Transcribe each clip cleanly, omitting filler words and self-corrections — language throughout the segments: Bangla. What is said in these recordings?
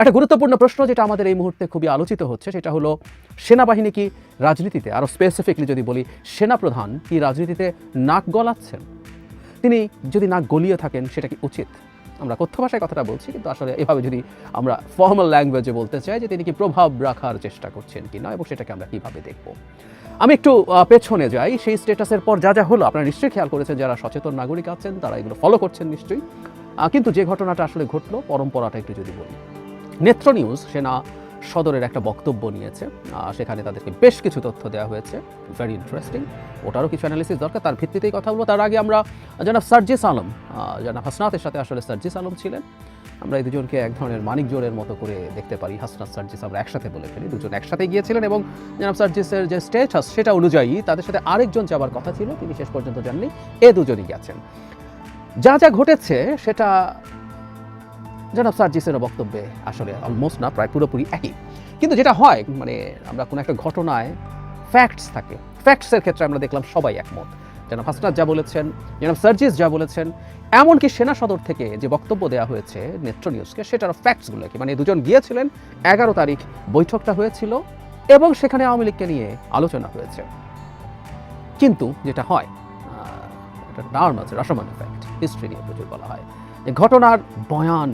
একটা গুরুত্বপূর্ণ প্রশ্ন যেটা আমাদের এই মুহূর্তে খুবই আলোচিত হচ্ছে সেটা হলো সেনাবাহিনী কি রাজনীতিতে, আরও স্পেসিফিকলি যদি বলি সেনাপ্রধান কি রাজনীতিতে নাক গলাচ্ছেন? তিনি যদি নাক গলিয়ে থাকেন সেটা কি উচিত? আমরা কথ্য ভাষায় কথাটা বলছি, কিন্তু আসলে এভাবে যদি আমরা ফর্মাল ল্যাঙ্গুয়েজে বলতে চাই যে তিনি কি প্রভাব রাখার চেষ্টা করছেন কিনা এবং সেটাকে আমরা কীভাবে দেখব। আমি একটু পেছনে যাই। সেই স্ট্যাটাসের পর যা যা হলো আপনারা নিশ্চয়ই খেয়াল করেছেন, যারা সচেতন নাগরিক আছেন তারা এগুলো ফলো করছেন নিশ্চয়ই। কিন্তু যে ঘটনাটা আসলে ঘটলো পরম্পরাটা একটু যদি বলি, নেত্র নিউজ সেনা সদরের একটা বক্তব্য নিয়েছে, সেখানে তাদেরকে বেশ কিছু তথ্য দেওয়া হয়েছে, ভেরি ইন্টারেস্টিং। ওটারও কিছু অ্যানালিসিস দরকার, তার ভিত্তিতেই কথা বলবো। তার আগে আমরা জনাব সার্জিস আলম, জনাব হাসনাতের সাথে আসলে সার্জিস আলম ছিলেন। আমরা এই দুজনকে এক ধরনের মানিক জোড়ের মতো করে দেখতে পারি। হাসনাত সার্জিস আমরা একসাথে বলে ফেলি, দুজন একসাথে গিয়েছিলেন এবং জনাব সার্জিসের যে স্ট্যাটাস সেটা অনুযায়ী তাদের সাথে আরেকজন যাবার কথা ছিল, তিনি শেষ পর্যন্ত যাননি, এ দুজনই গেছেন। যা যা ঘটেছে সেটা জনাব সার্জিসের বক্তব্যে আসলে অলমোস্ট না, প্রায় পুরোপুরি একই। কিন্তু যেটা হয় মানে আমরা কোনো একটা ঘটনায় ফ্যাক্টস থাকে, ফ্যাক্টসের ক্ষেত্রে আমরা দেখলাম সবাই একমত। জনাব হাসনাত যা বলেছেন, জনাব সার্জিস যা বলেছেন, এমনকি সেনা সদর থেকে যে বক্তব্য দেওয়া হয়েছে নেত্র নিউজকে সেটার ফ্যাক্টসগুলো কি, মানে দুজন গিয়েছিলেন, 11 তারিখ বৈঠকটা হয়েছিল এবং সেখানে আওয়ামী লীগকে নিয়ে আলোচনা হয়েছে। কিন্তু যেটা হয়, এটা টার্ম আছে রসমান এফেক্ট, হিস্ট্রি নিয়ে প্রচুর বলা হয়, যে ঘটনার বয়ান,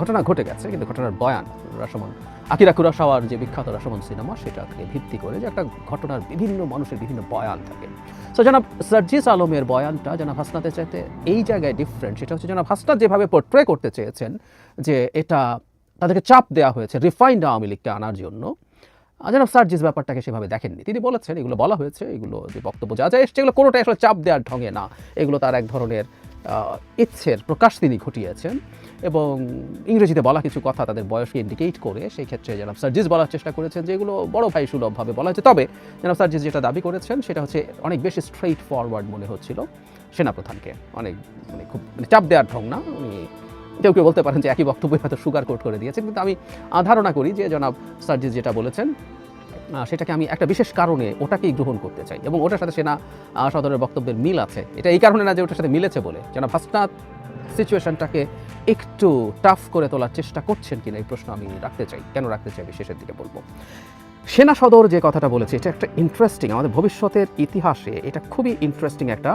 ঘটনা ঘটে গেছে কিন্তু ঘটনার বয়ান রসমান, আকিরা কুরাসাওয়ার যে বিখ্যাত রসমান সিনেমা সেটাকে ভিত্তি করে যে একটা ঘটনার বিভিন্ন মানুষের বিভিন্ন বয়ান থাকে। সো জনাব সার্জিস আলমের বয়ানটা জনাব হাসনাতের চাইতে এই জায়গায় ডিফারেন্ট। সেটা হচ্ছে জনাব হাসনাত যেভাবে পোর্ট্রে করতে চেয়েছেন যে এটা তাদেরকে চাপ দেওয়া হয়েছে রিফাইন্ড আওয়ামী লীগকে আনার জন্য, জনাব সার্জিস ব্যাপারটাকে সেভাবে দেখেননি। তিনি বলেছেন এগুলো বলা হয়েছে, এগুলো যে বক্তব্য যা যা এসছে এগুলো কোনোটাই আসলে চাপ দেওয়ার ঢঙে না, এগুলো তার এক ধরনের ইচ্ছের প্রকাশ তিনি ঘটিয়েছেন এবং ইংরেজিতে বলা কিছু কথা তাদের বয়সকে ইন্ডিকেট করে সেই ক্ষেত্রে জনাব সার্জিস বলার চেষ্টা করেছেন যে এগুলো বড় ভাই সুলভভাবে বলা হয়েছে। তবে জনাব সার্জিস যেটা দাবি করেছেন সেটা হচ্ছে অনেক বেশি স্ট্রেইট ফরওয়ার্ড মনে হচ্ছিল সেনাপ্রধানকে, অনেক মানে খুব চাপ দেওয়ার ঢং না। উনি কেউ কেউ বলতে পারেন যে একই বক্তব্য হয়তো সুগার কোট করে দিয়েছেন, কিন্তু আমি ধারণা করি যে জনাব সার্জিস যেটা বলেছেন সেটাকে আমি একটা বিশেষ কারণে ওটাকেই গ্রহণ করতে চাই এবং ওটার সাথে সেনা সদরের বক্তব্যের মিল আছে। এটা এই কারণে না যে ওটার সাথে মিলেছে বলে জনাব হাসনাত সিচুয়েশনটাকে একটু টাফ করে তোলার চেষ্টা করছেন কিনা এই প্রশ্ন আমি রাখতে চাই। কেন রাখতে চাই আমি শেষের দিকে বলবো। সেনা সদর যে কথাটা বলেছে এটা একটা ইন্টারেস্টিং, আমাদের ভবিষ্যতের ইতিহাসে এটা খুবই ইন্টারেস্টিং একটা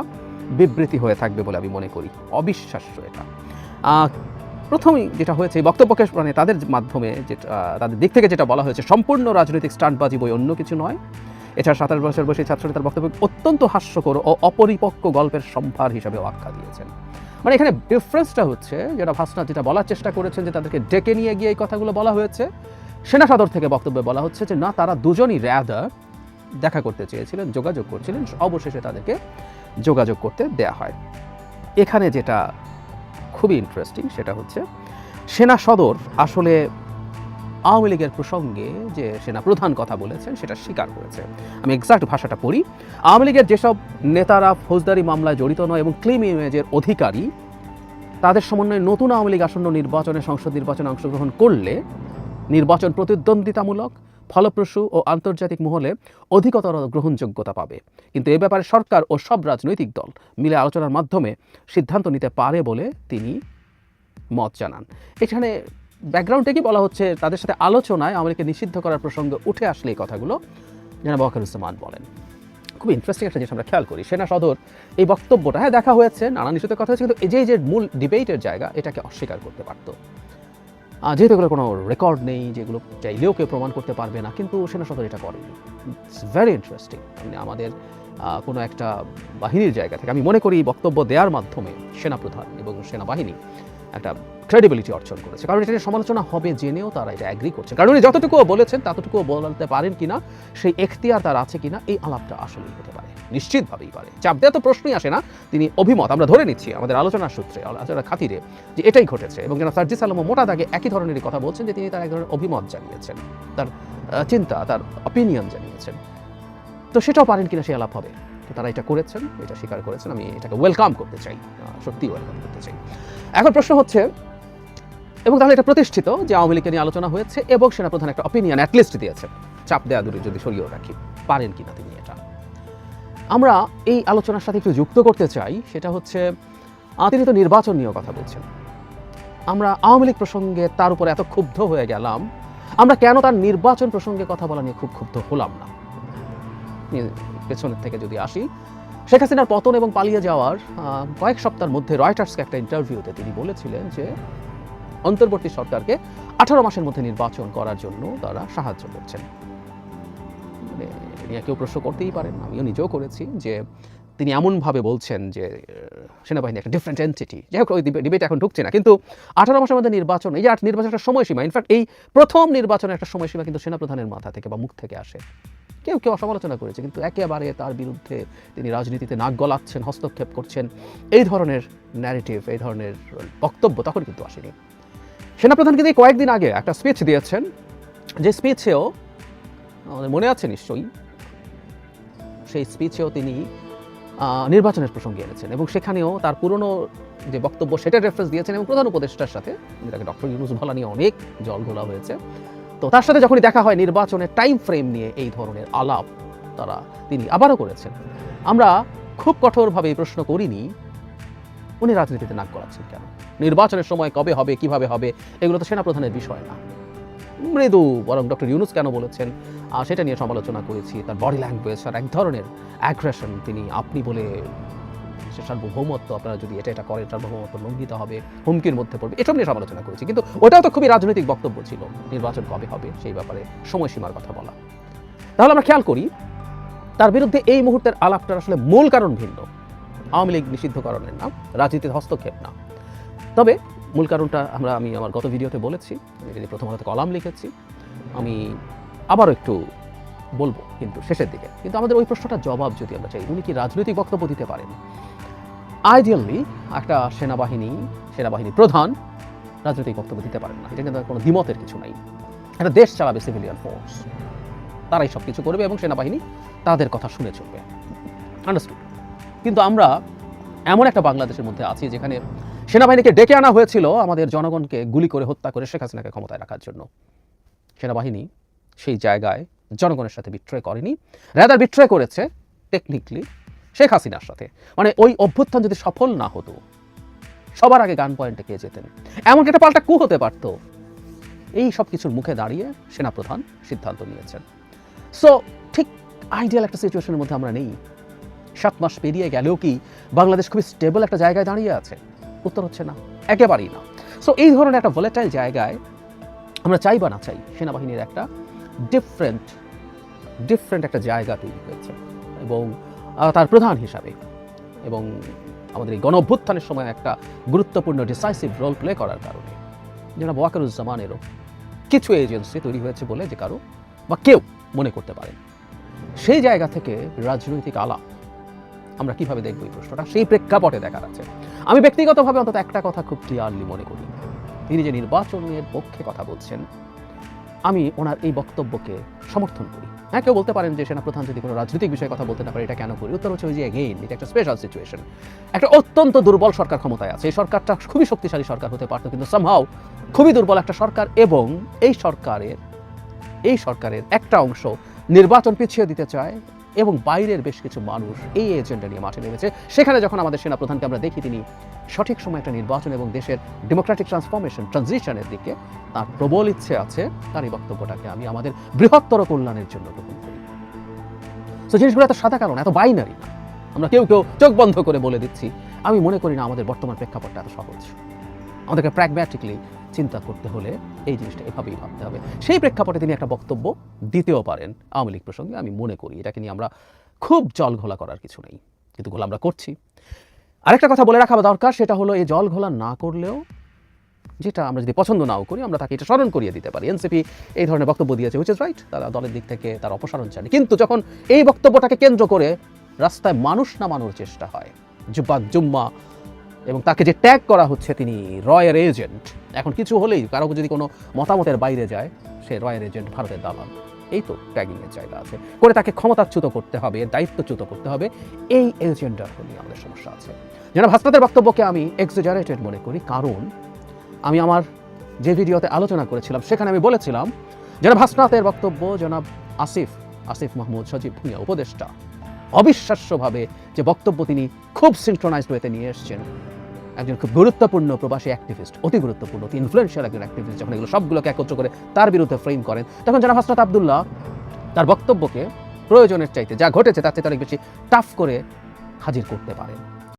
বিবৃতি হয়ে থাকবে বলে আমি মনে করি। অবিশ্বাস্য এটা। প্রথমেই যেটা হয়েছে এই বক্তব্যকে মানে তাদের মাধ্যমে যেটা তাদের দিক থেকে যেটা বলা হয়েছে, সম্পূর্ণ রাজনৈতিক স্টান্টবাজি বই অন্য কিছু নয়। এছাড়া 27 বছর বয়সী ছাত্রনেতার বক্তব্য অত্যন্ত হাস্যকর ও অপরিপক্ক গল্পের সম্ভার হিসাবে আখ্যা দিয়েছেন। মানে এখানে ডিফারেন্সটা হচ্ছে যেটা হাসনাত যেটা বলার চেষ্টা করেছেন যে তাদেরকে ডেকে নিয়ে গিয়ে এই কথাগুলো বলা হয়েছে, সেনা সদর থেকে বক্তব্যে বলা হচ্ছে যে না, তারা দুজনই র্যাদার দেখা করতে চেয়েছিলেন, যোগাযোগ করছিলেন, অবশেষে তাদেরকে যোগাযোগ করতে দেয়া হয়। এখানে যেটা খুবই ইন্টারেস্টিং সেটা হচ্ছে সেনা সদর আসলে আওয়ামী লীগের প্রসঙ্গে যে সেনা প্রধান কথা বলেছেন সেটা স্বীকার করেছে। আমি এক্সাক্ট ভাষাটা পড়ি। আওয়ামী লীগের যেসব নেতারা ফৌজদারি মামলায় জড়িত নয় এবং ক্লেম ইমেজের অধিকারী, তাদের সমন্বয়ে নতুন আওয়ামী লীগ আসন্ন নির্বাচনে, সংসদ নির্বাচনে অংশগ্রহণ করলে নির্বাচন প্রতিদ্বন্দ্বিতামূলক, ফলপ্রসূ ও আন্তর্জাতিক মহলে অধিকতর গ্রহণযোগ্যতা পাবে। কিন্তু এ ব্যাপারে সরকার ও সব রাজনৈতিক দল মিলে আলোচনার মাধ্যমে সিদ্ধান্ত নিতে পারে বলে তিনি মত জানান। এখানে ব্যাকগ্রাউন্ডে কি বলা হচ্ছে, তাদের সাথে আলোচনায় আওয়ামী লীগকে নিষিদ্ধ করার প্রসঙ্গ উঠে আসলে এই কথাগুলো জনাব ওয়াকারুজ্জামান বলেন। খুব ইন্টারেস্টিং একটা জিনিস আমরা খেয়াল করি, সেনা সদর এই বক্তব্যটা হ্যাঁ দেখা হয়েছে, নানান ইস্যুতে কথা হয়েছে, কিন্তু এই যে মূল ডিবেটের জায়গা এটাকে অস্বীকার করতে পারতো। যেহেতু এগুলো কোনো রেকর্ড নেই, যেগুলো চাইলেও কেউ প্রমাণ করতে পারবে না, কিন্তু সেনা সদর এটা করেনি। It's very interesting. মানে আমাদের কোনো একটা বাহিনীর জায়গা থেকে আমি মনে করি বক্তব্য দেওয়ার মাধ্যমে সেনাপ্রধান এবং সেনাবাহিনী একটা ক্রেডিবিলিটি অর্জন করেছে, কারণ এটা সমালোচনা হবে জেনেও তারা এটা অ্যাগ্রি করছে, কারণ উনি যতটুকুও বলেছেন ততটুকুও বলতে পারেন কিনা, সেই এখতিয়ার তার আছে কিনা, এই আলাপটা আসলেই হতে পারে, নিশ্চিতভাবেই পারে। চাপ দেওয়া তো প্রশ্নই আসে না, তিনি অভিমত আমরা ধরে নিচ্ছি আমাদের আলোচনার সূত্রে, আলোচনার খাতিরে যে এটাই ঘটেছে এবং যেন সার্জিস আলমও মোটা দাগে একই ধরনেরই কথা বলছেন যে তিনি তার এক ধরনের অভিমত জানিয়েছেন, তার চিন্তা, তার অপিনিয়ন জানিয়েছেন। তো সেটাও পারেন কিনা সেই আলাপ হবে। তো তারা এটা করেছেন, এটা স্বীকার করেছেন, আমি এটাকে ওয়েলকাম করতে চাই, সত্যি ওয়েলকাম করতে চাই। এখন প্রশ্ন হচ্ছে, এবং তাহলে এটা প্রতিষ্ঠিত যে আওয়ামী লীগকে নিয়ে আলোচনা হয়েছে এবং সেনাপ্রধান একটা অপিনিয়ন অ্যাটলিস্ট দিয়েছেন, চাপ দেওয়া দূরে যদি সরিয়েও রাখি, পারেন কিনা তিনি এটা। আমরা এই আলোচনার সাথে একটু যুক্ত করতে চাই, সেটা হচ্ছে তিনি তো নির্বাচন নিয়েও কথা বলছেন। আমরা আওয়ামী লীগ প্রসঙ্গে তার উপর এত ক্ষুব্ধ হয়ে গেলাম, আমরা কেন তার নির্বাচন প্রসঙ্গে কথা বলা নিয়ে খুব ক্ষুব্ধ হলাম না? পেছনের থেকে যদি আসি, শেখ হাসিনার পতন এবং পালিয়ে যাওয়ার কয়েক সপ্তাহের মধ্যে রয়টার্সকে একটা ইন্টারভিউতে তিনি বলেছিলেন যে অন্তর্বর্তী সরকারকে 18 মাসের মধ্যে নির্বাচন করার জন্য তারা সাহায্য করছেন। মানে নিয়ে কেউ প্রশ্ন করতেই পারেন, আমিও নিজেও করেছি যে তিনি এমনভাবে বলছেন যে সেনাবাহিনী একটা ডিফারেন্ট এন্টিটি। যাই হোক, ওই ডিবেট এখন ঢুকছে না, কিন্তু 18 মাসের মধ্যে নির্বাচন, এই যে নির্বাচনের একটা সময়সীমা, ইনফ্যাক্ট এই প্রথম নির্বাচনের একটা সময়সীমা কিন্তু সেনাপ্রধানের মাথা থেকে বা মুখ থেকে আসে। কেউ কেউ সমালোচনা করেছে, কিন্তু একেবারে তার বিরুদ্ধে তিনি রাজনীতিতে নাক গলাচ্ছেন, হস্তক্ষেপ করছেন, এই ধরনের ন্যারেটিভ, এই ধরনের বক্তব্য তখন কিন্তু আসেনি। সেনাপ্রধান কিন্তু কয়েকদিন আগে একটা স্পিচ দিয়েছেন, যে স্পিচেও আমাদের মনে আছে নিশ্চয়ই, সেই স্পিচেও তিনি নির্বাচনের প্রসঙ্গে এনেছেন এবং সেখানেও তার পুরনো যে বক্তব্য সেটার রেফারেন্স দিয়েছেন এবং প্রধান উপদেষ্টার সাথে, যেটাকে ডক্টর ইউনূস বলা নিয়ে অনেক জল ঘোলা হয়েছে, তো তার সাথে যখনই দেখা হয় নির্বাচনের টাইম ফ্রেম নিয়ে এই ধরনের আলাপ তিনি আবারও করেছেন। আমরা খুব কঠোরভাবে এই প্রশ্ন করিনি উনি রাজনীতিতে নাক গলাচ্ছেন কেন, নির্বাচনের সময় কবে হবে, কিভাবে হবে, এগুলো তো সেনাপ্রধানের বিষয় না। মৃদু বরং ডক্টর ইউনূস কেন বলেছেন সেটা নিয়ে সমালোচনা করেছি। তার বডি ল্যাঙ্গুয়েজ আর এক ধরনের অ্যাগ্রেশন, তিনি আপনি বলে সে সার্বভৌমত্ব, আপনারা যদি এটা করেন সার্বভৌমত্ব লঙ্ঘিত হবে, হুমকির মধ্যে পড়বে, এসব নিয়ে সমালোচনা করেছি। কিন্তু ওটাও তো খুবই রাজনৈতিক বক্তব্য ছিল, নির্বাচন কবে হবে সেই ব্যাপারে সময়সীমার কথা বলা। তাহলে আমরা খেয়াল করি তার বিরুদ্ধে এই মুহূর্তের আলাপটার আসলে মূল কারণ ভিন্ন। আওয়ামী লীগ নিষিদ্ধকরণের না, রাজনীতির হস্তক্ষেপ না। তবে মূল কারণটা আমি আমার গত ভিডিওতে বলেছি, যদি প্রথম আলোতে কলাম লিখেছি, আমি আবারও একটু বলবো কিন্তু শেষের দিকে। কিন্তু আমাদের ওই প্রশ্নটার জবাব যদি আমরা চাই, উনি কি রাজনৈতিক বক্তব্য দিতে পারেন? আইডিয়ালি একটা সেনাবাহিনী প্রধান রাজনৈতিক বক্তব্য দিতে পারেন না, এটা কিন্তু কোনো দ্বিমতের কিছু নাই। একটা দেশ চালাবে সিভিলিয়ান ফোর্স, তারাই সব কিছু করবে এবং সেনাবাহিনী তাদের কথা শুনে চলবে, আন্ডারস্টুড। কিন্তু আমরা এমন একটা বাংলাদেশের মধ্যে আছি যেখানে সেনাবাহিনীকে ডেকে আনা হয়েছিল আমাদের জনগণকে গুলি করে হত্যা করে শেখ হাসিনাকে ক্ষমতায় রাখার জন্য। সেনাবাহিনী সেই জায়গায় জনগণের সাথে বিট্রয় করেনি, রাদার বিট্রয় করেছে টেকনিক্যালি শেখ হাসিনার সাথে। মানে ওই অভ্যুত্থান যদি সফল না হতো, সবার আগে গান পয়েন্টে কে যেতেন, এমনকি একটা পাল্টা কু হতে পারত। এই সব কিছুর মুখে দাঁড়িয়ে সেনাপ্রধান সিদ্ধান্ত নিয়েছেন। সো ঠিক আইডিয়াল একটা সিচুয়েশনের মধ্যে আমরা নেই। 7 মাস পেরিয়ে গেলেও কি বাংলাদেশ খুবই স্টেবল একটা জায়গায় দাঁড়িয়ে আছে? উত্তর হচ্ছে না, একেবারেই না। সো এই ধরনের একটা ভোলেটাইল জায়গায় আমরা চাই বা না চাই, সেনাবাহিনীর একটা ডিফারেন্ট একটা জায়গা তৈরি হয়েছে এবং তার প্রধান হিসাবে এবং আমাদের এই গণ অভ্যুত্থানের সময় একটা গুরুত্বপূর্ণ ডিসাইসিভ রোল প্লে করার কারণে জনাব ওয়াকারুজ্জামানেরও কিছু এজেন্সি তৈরি হয়েছে বলে যে কারো বা কেউ মনে করতে পারেন। সেই জায়গা থেকে রাজনৈতিক আলাপ আমরা কিভাবে দেখব এই প্রশ্নটা, সেই প্রেক্ষাপটে দেখার আছে। আমি ব্যক্তিগতভাবে অন্তত একটা কথা খুব ক্লিয়ারলি মনে করি, তিনি যে নির্বাচনের পক্ষে কথা বলছেন, আমি ওনার এই বক্তব্যকে সমর্থন করি। হ্যাঁ, কেউ বলতে পারেন যে সেনাপ্রধান যদি কোনো রাজনৈতিক বিষয়ে কথা বলতে না পারে এটা কেন করি? উত্তর হচ্ছে ওই যে এগেইন, এটা একটা স্পেশাল সিচুয়েশন। একটা অত্যন্ত দুর্বল সরকার ক্ষমতায় আছে, এই সরকারটা খুবই শক্তিশালী সরকার হতে পারতো, কিন্তু সামহাও খুবই দুর্বল একটা সরকার এবং এই সরকারের একটা অংশ নির্বাচন পিছিয়ে দিতে চায় এবং বাইরের বেশ কিছু মানুষ এই এজেন্ডা নিয়ে মাঠে নেমেছে। সেখানে যখন আমাদের সেনাপ্রধানকে আমরা দেখি তিনি সঠিক সময় একটা নির্বাচন এবং দেশের ডেমোক্রেটিক ট্রানজিশনের দিকে তার প্রবল ইচ্ছে আছে, তার এই বক্তব্যটাকে আমি আমাদের বৃহত্তর কল্যাণের জন্য গ্রহণ করি। তো জিনিসগুলো এত সাদা কারণ, এত বাইনারি না। আমরা কেউ চোখ বন্ধ করে বলে দিচ্ছি। আমি মনে করি না আমাদের বর্তমান প্রেক্ষাপটটা এত সহজ। আমাদেরকে প্র্যাগম্যাটিকলি চিন্তা করতে হলে এই জিনিসটা এভাবেই ভাবতে হবে। সেই প্রেক্ষাপটে তিনি একটা বক্তব্য দিতেও পারেন আওয়ামী লীগ প্রসঙ্গে, আমি মনে করি এটাকে নিয়ে আমরা খুব জল ঘোলা করার কিছু নেই, কিন্তু ঘোলা আমরা করছি। আরেকটা কথা বলে রাখা দরকার, সেটা হলো এই জল ঘোলা না করলেও, যেটা আমরা যদি পছন্দ নাও করি, আমরা তাকে এটা স্মরণ করিয়ে দিতে পারি। এনসিপি এই ধরনের বক্তব্য দিয়েছে, হুইচ ইজ রাইট, তারা দলের দিক থেকে তার অপসারণ চায়। কিন্তু যখন এই বক্তব্যটাকে কেন্দ্র করে রাস্তায় মানুষ নামানোর চেষ্টা হয়, জুম্মা এবং তাকে যে ট্যাগ করা হচ্ছে তিনি রয়ের এজেন্ট, এখন কিছু হলেই কারো যদি কোনো মতামতের বাইরে যায় সে রয়ের এজেন্ট, ভারতের দালাল, এই তো ট্যাগিংয়ের জায়গা আছে, করে তাকে ক্ষমতাচ্যুত করতে হবে, দায়িত্বচ্যুত করতে হবে, এই এজেন্ডার নিয়ে আমাদের সমস্যা আছে। জনাব হাসনাতের বক্তব্যকে আমি এক্সাজারেটেড মনে করি, কারণ আমি আমার যে ভিডিওতে আলোচনা করেছিলাম সেখানে আমি বলেছিলাম জনাব হাসনাতের বক্তব্য, জনাব আসিফ মাহমুদ সজীব ভুঁইয়া উপদেষ্টা অবিশ্বাস্যভাবে যে বক্তব্য তিনি খুব সিনক্রোনাইজড ওয়েতে নিয়ে এসছেন, একজন খুব গুরুত্বপূর্ণ প্রবাসী অ্যাক্টিভিস্ট, অতি গুরুত্বপূর্ণ, অতি ইনফ্লুয়েন্সিয়াল একজন অ্যাক্টিভিস্ট, যখন এগুলো সবগুলোকে একত্র করে তার বিরুদ্ধে ফ্রেম করেন, তখন জনাব হাসনাত আব্দুল্লাহ তার বক্তব্যকে প্রয়োজনের চাইতে, যা ঘটেছে তার চাইতে অনেক বেশি টাফ করে হাজির করতে পারেন।